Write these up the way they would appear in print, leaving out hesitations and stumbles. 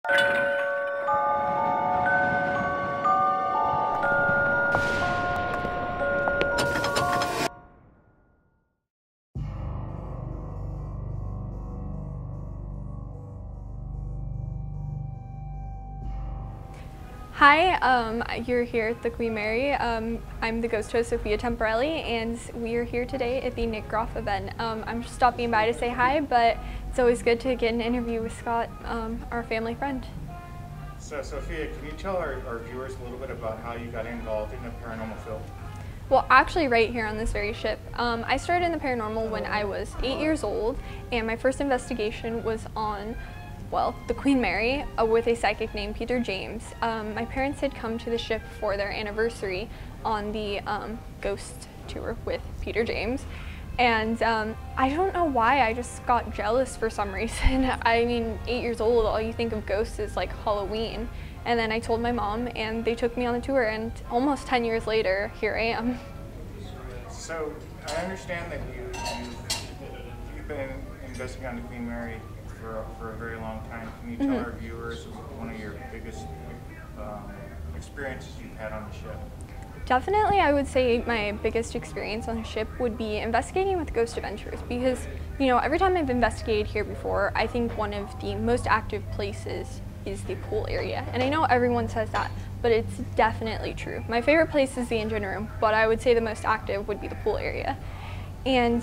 Hi, you're here at the Queen Mary. I'm the ghost host, Sophia Temperilli, and we are here today at the Nick Groff event. I'm just stopping by to say hi, but it's always good to get an interview with Scott, our family friend. So, Sophia, can you tell our viewers a little bit about how you got involved in the paranormal field? Well, actually right here on this very ship. I started in the paranormal when I was 8 years old, and my first investigation was on the Queen Mary with a psychic named Peter James. My parents had come to the ship for their anniversary on the ghost tour with Peter James. And I don't know why, I just got jealous for some reason. I mean, 8 years old, all you think of ghosts is like Halloween. And then I told my mom and they took me on the tour, and almost 10 years later, here I am. So I understand that you've been investigating on the Queen Mary for a very long time. Can you tell our viewers one of your biggest experiences you've had on the ship? Definitely, I would say my biggest experience on the ship would be investigating with Ghost Adventures, because, you know, every time I've investigated here before, I think one of the most active places is the pool area. And I know everyone says that, but it's definitely true. My favorite place is the engine room, but I would say the most active would be the pool area. And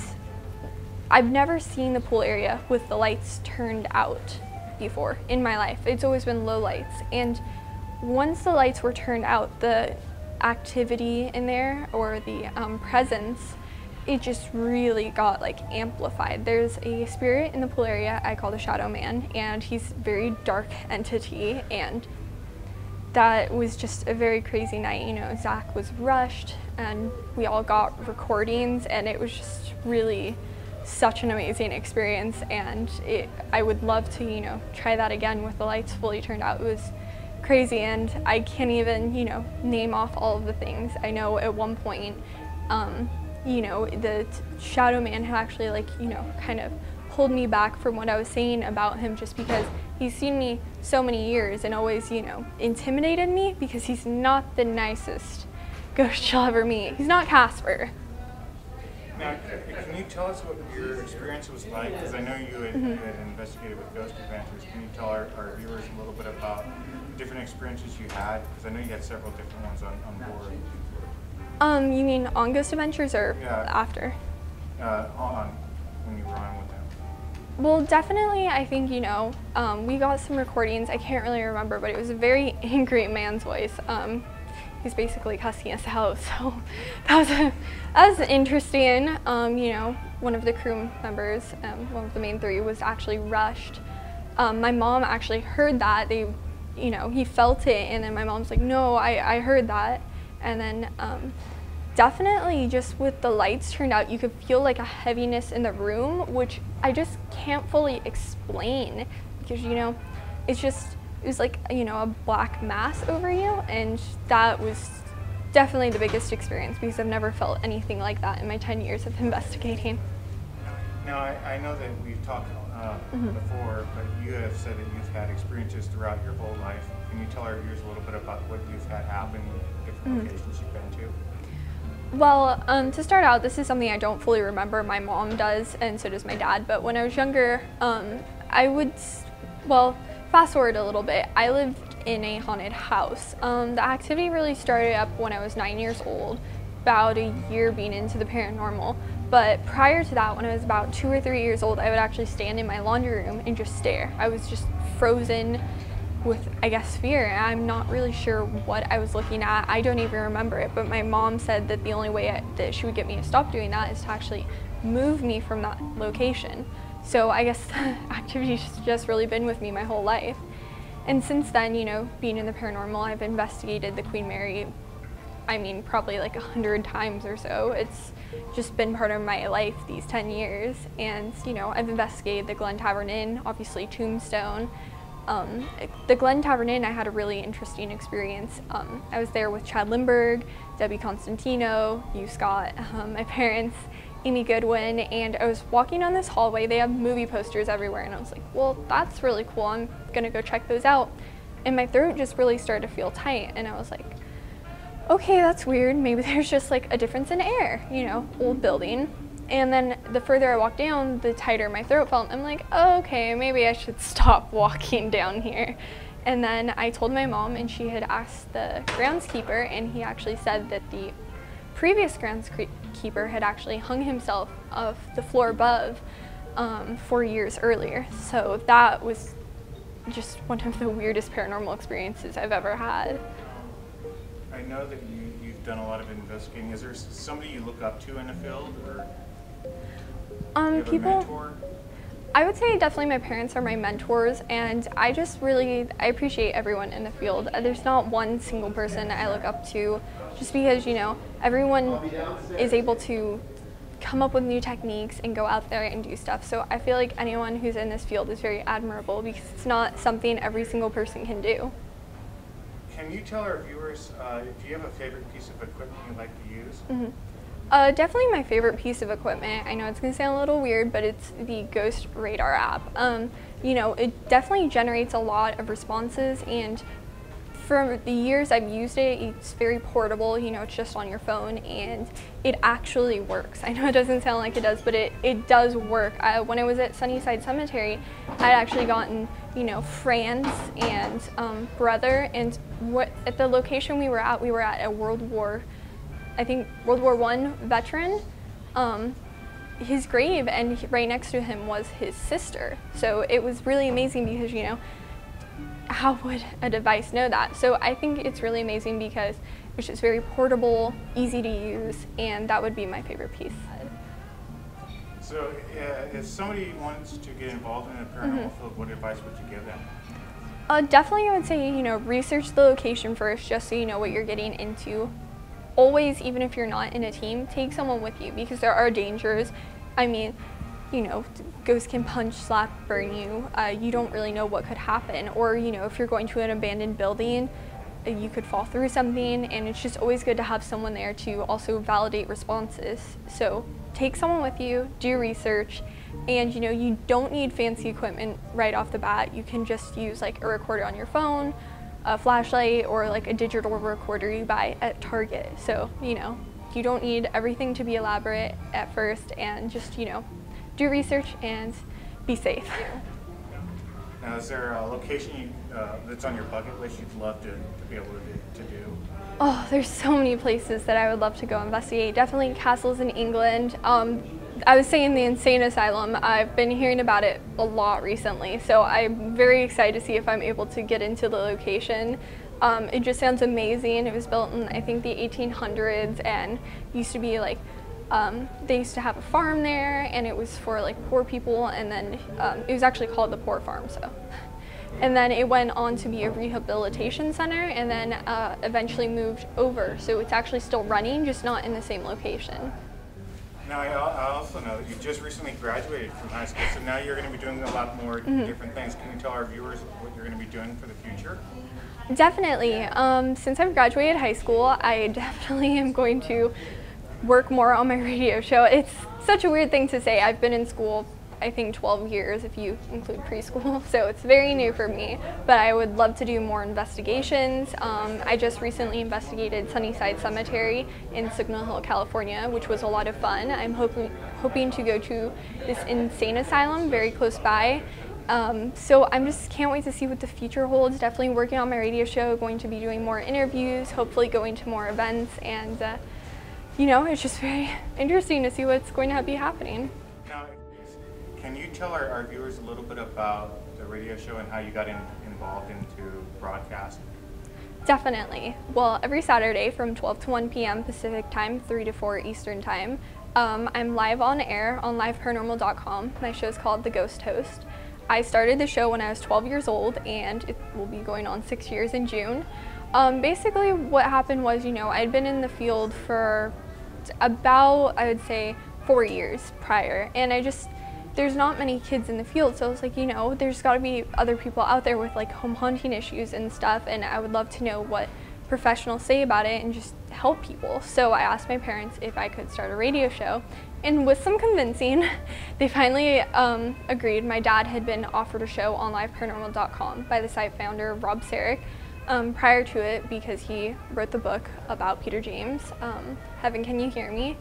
I've never seen the pool area with the lights turned out before in my life. It's always been low lights. And once the lights were turned out, the activity in there, or the presence, it just really got like amplified. There's a spirit in the pool area I call the Shadow Man, and he's a very dark entity, and that was just a very crazy night. You know, Zach was rushed and we all got recordings, and it was just really such an amazing experience, and I would love to, you know, try that again with the lights fully turned out. It was crazy, and I can't even, you know, name off all of the things. I know at one point, you know, the Shadow Man had actually, like, you know, kind of pulled me back from what I was saying about him, just because he's seen me so many years and always, you know, intimidated me, because he's not the nicest ghost you'll ever meet. He's not Casper. Now, can you tell us what your experience was like? Because I know you had investigated with Ghost Adventures. Can you tell our viewers a little bit about different experiences you had? Because I know you had several different ones on board. You mean on Ghost Adventures or after? When you were on with them. Well, definitely, I think, you know, we got some recordings. I can't really remember, but it was a very angry man's voice. He's basically cussing us out, so that was interesting. You know, one of the crew members, one of the main three, was actually rushed. My mom actually heard that. You know, he felt it, and then my mom's like, no, I heard that. And then definitely just with the lights turned out, you could feel like a heaviness in the room, which I just can't fully explain, because, you know, it was like, you know, a black mass over you, and that was definitely the biggest experience, because I've never felt anything like that in my 10 years of investigating. Now, I know that we've talked before, but you have said that you've had experiences throughout your whole life. Can you tell our viewers a little bit about what you've had happen in different locations you've been to? Well, to start out, this is something I don't fully remember. My mom does, and so does my dad. But when I was younger, I would, fast forward a little bit, I lived in a haunted house. The activity really started up when I was 9 years old, about a year being into the paranormal. But prior to that, when I was about 2 or 3 years old, I would actually stand in my laundry room and just stare. I was just frozen with, I guess, fear. I'm not really sure what I was looking at. I don't even remember it, but my mom said that the only way that she would get me to stop doing that is to actually move me from that location. So I guess the activity's just really been with me my whole life. And since then, you know, being in the paranormal, I've investigated the Queen Mary, I mean, probably like 100 times or so. It's just been part of my life these 10 years. And, you know, I've investigated the Glen Tavern Inn, obviously Tombstone. The Glen Tavern Inn, I had a really interesting experience. I was there with Chad Lindbergh, Debbie Constantino, you, Scott, my parents, Amy Goodwin, and I was walking down this hallway. They have movie posters everywhere, and I was like, well, that's really cool. I'm gonna go check those out. And my throat just really started to feel tight, and I was like, okay, that's weird. Maybe there's just like a difference in air, you know, old building. And then the further I walked down, the tighter my throat felt. I'm like, oh, okay, maybe I should stop walking down here. And then I told my mom, and she had asked the groundskeeper, and he actually said that the previous groundskeeper had actually hung himself off the floor above 4 years earlier. So that was just one of the weirdest paranormal experiences I've ever had. I know that you've done a lot of investigating. Is there somebody you look up to in the field, or do you have a mentor? I would say definitely my parents are my mentors, and I appreciate everyone in the field. There's not one single person I look up to, just because, you know, everyone is able to come up with new techniques and go out there and do stuff. So I feel like anyone who's in this field is very admirable, because it's not something every single person can do. Can you tell our viewers, do you have a favorite piece of equipment you like to use? Mm-hmm. Definitely my favorite piece of equipment, I know it's going to sound a little weird, but it's the Ghost Radar app. You know, it definitely generates a lot of responses, and for the years I've used it, it's very portable. You know, it's just on your phone, and it actually works. I know it doesn't sound like it does, but it does work. When I was at Sunnyside Cemetery, I'd actually gotten, you know, friends and brother, and at the location we were at a World War I veteran. His grave, and right next to him was his sister. So it was really amazing, because, you know, how would a device know that? So I think it's really amazing because it's just very portable, easy to use, and that would be my favorite piece. So if somebody wants to get involved in the paranormal field, what advice would you give them? Definitely I would say, you know, research the location first, just so you know what you're getting into. Always, even if you're not in a team, take someone with you, because there are dangers. I mean, you know, ghosts can punch, slap, burn you. You don't really know what could happen. Or, you know, if you're going to an abandoned building, you could fall through something, and it's just always good to have someone there to also validate responses. So take someone with you, do research, and, you know, you don't need fancy equipment right off the bat. You can just use like a recorder on your phone, a flashlight, or like a digital recorder you buy at Target. So, you know, you don't need everything to be elaborate at first, and just, you know, do research and be safe. Now, is there a location that's on your bucket list you'd love to be able to do? Oh, there's so many places that I would love to go investigate. Definitely castles in England. I was saying the insane asylum. I've been hearing about it a lot recently, so I'm very excited to see if I'm able to get into the location. It just sounds amazing. It was built in, I think, the 1800s, and used to be like, they used to have a farm there, and it was for like poor people, and then it was actually called the Poor Farm. So, and then it went on to be a rehabilitation center, and then eventually moved over. So it's actually still running, just not in the same location. Now, I also know that you just recently graduated from high school, so now you're going to be doing a lot more different things. Can you tell our viewers what you're going to be doing for the future? Definitely. Since I've graduated high school, I definitely am going to work more on my radio show. It's such a weird thing to say. I've been in school, I think, 12 years if you include preschool, so it's very new for me, but I would love to do more investigations. I just recently investigated Sunnyside Cemetery in Signal Hill, California, which was a lot of fun. I'm hoping to go to this insane asylum very close by. So I just can't wait to see what the future holds. Definitely working on my radio show, going to be doing more interviews, hopefully going to more events, and you know, it's just very interesting to see what's going to be happening. Now, can you tell our viewers a little bit about the radio show and how you got involved into broadcast? Definitely. Well, every Saturday from 12 to 1 p.m. Pacific time, 3 to 4 Eastern time, I'm live on air on liveparanormal.com. My show is called The Ghost Host. I started the show when I was 12 years old, and it will be going on 6 years in June. Basically what happened was, you know, I'd been in the field for about, I would say, 4 years prior, and there's not many kids in the field, so I was like, you know, there's got to be other people out there with like home haunting issues and stuff, and I would love to know what professionals say about it and just help people. So I asked my parents if I could start a radio show, and with some convincing, they finally agreed. My dad had been offered a show on liveparanormal.com by the site founder, Rob Sarek, prior to it, because he wrote the book about Peter James, Heaven Can You Hear Me?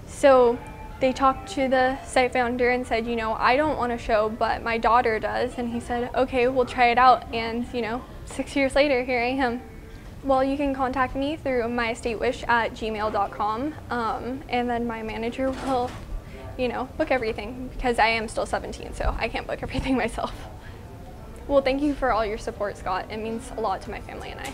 So they talked to the site founder and said, you know, I don't want a show, but my daughter does. And he said, okay, we'll try it out. And, you know, 6 years later, here I am. Well, you can contact me through myestatewish@gmail.com, and then my manager will, you know, book everything, because I am still 17, so I can't book everything myself. Well, thank you for all your support, Scott. It means a lot to my family and I.